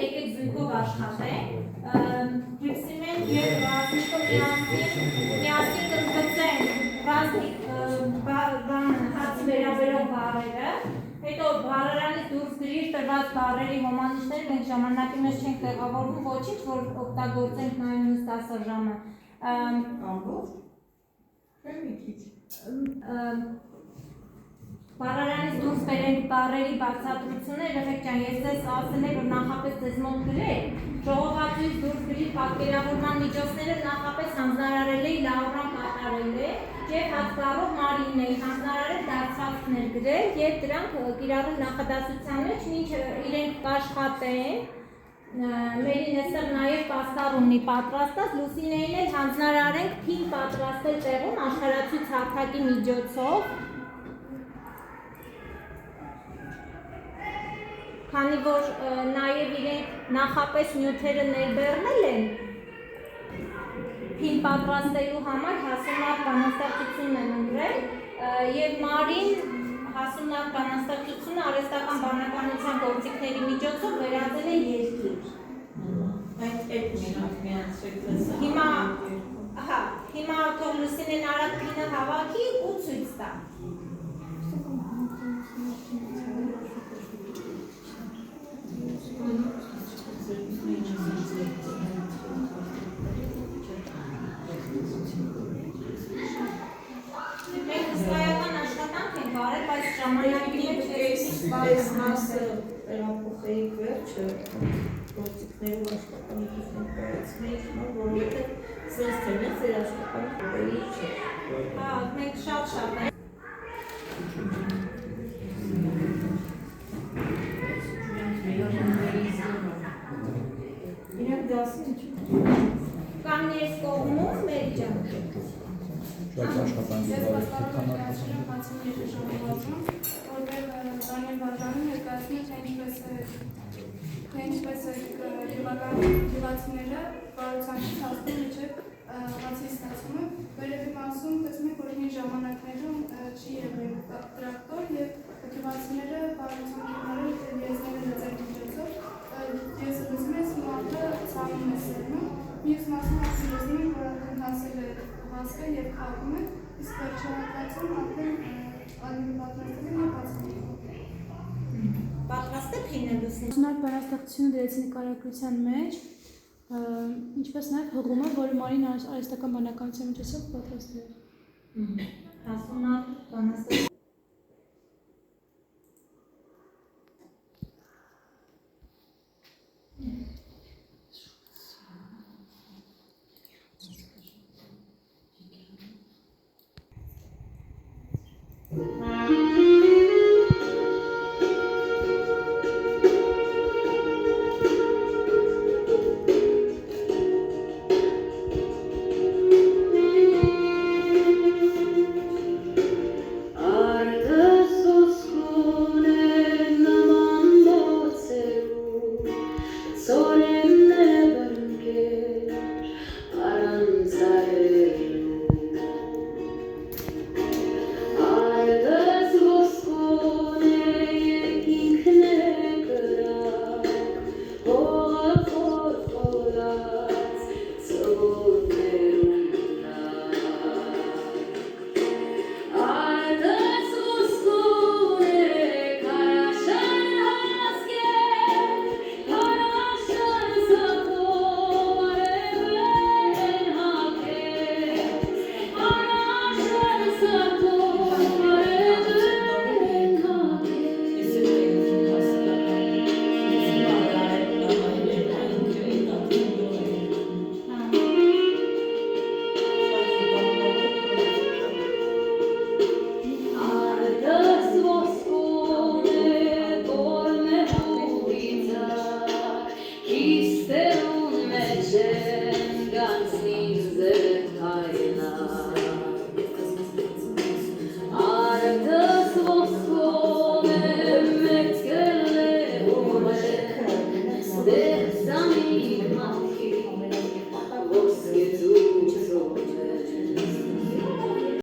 եկեք զույգով աշխատենք, Հրիպսիմեն և Ռազմիկով միասին կընդգծենք հացի վերաբերող բառերը, հետո բառարանից դուրս գրիր տրված բառերի հոմանիշները մենք ժամանակի մեջ չենք տեղավորվում ոչինչ, որ օգտագործենք նաև մյուս դասաժամը։ Բառարանից դուրս բերենք բառերի բացատրությունը, երեխեք ջան, ես ձեզ ասել եմ, որ նախապես ձեզ մոտ գրեք, ժողովածուից դուրս գրիր պատկերավորման միջոցները նախապես հանձնարարել էի Լավրան կատարել է և հացբառով Մարինն էի հանձնարարել դարձվածքներ գրել և դրանք կիրառել նախադասության մեջ, մինչ իրենք կաշխատեն, Մերին էստեղ նաև պաստառ ունի պատրաստած, Լուսինեին էլ հանձնարարենք փին պատրաստել տեղում աշխարհացույց հարթակի միջոցով, քանի որ նաև իրենք նախապես նյութերը ներբեռնել են, փին պատրաստելու համար հասունակ բանաստեղծություն են ընտրել և Մարին հասունակ բանաստեղծությունը արհեստական բանականության գործիքների միջոցով վերածել է երկիր։ Հիմա թող Լուսինեն արագ փինը հավաքի ու ցույց տա։ Մենք հսկայական աշխատանք ենք արել, բայց ժամանակի մեջ այս մասը տեղափոխեիք վերջը գործիքներով աշխատանքություն կայացնեիք, որովհետև սենց թեմից ձեր աշխատանքի չէ։ Մենք շատ ենք։ Իրենք դասին կամ ներս կողմում մեր ջան։ Շատ աշխատանքի ինչպես գյուղացիները բարոցանքի հասնում միջև հացի ստացումը, վերևի մասում տեսնում եք, որ հին ժամանակներում չի եղել տրակտոր և գյուղացիները բարոցանքի մարել եզները լծել միջոցով, ես լսում ես մարդը ցանում է սերնում, մյուս մասում ասում լսում ենք, որ արդեն հասել է հասկը և խաղում է, իսկ վերջահատվածում արդեն ալիվի պատրաստել են և հասնում։ Պատրաստել փինը Լուսին։ Շնորհ բանաստեղծությունը դրեցի նկարագրության մեջ, ինչպես նաև հղումը, որը Մարին արհեստական բանականության միջոցով պատրաստել է։ Հասունակ բանաստեղծ Oh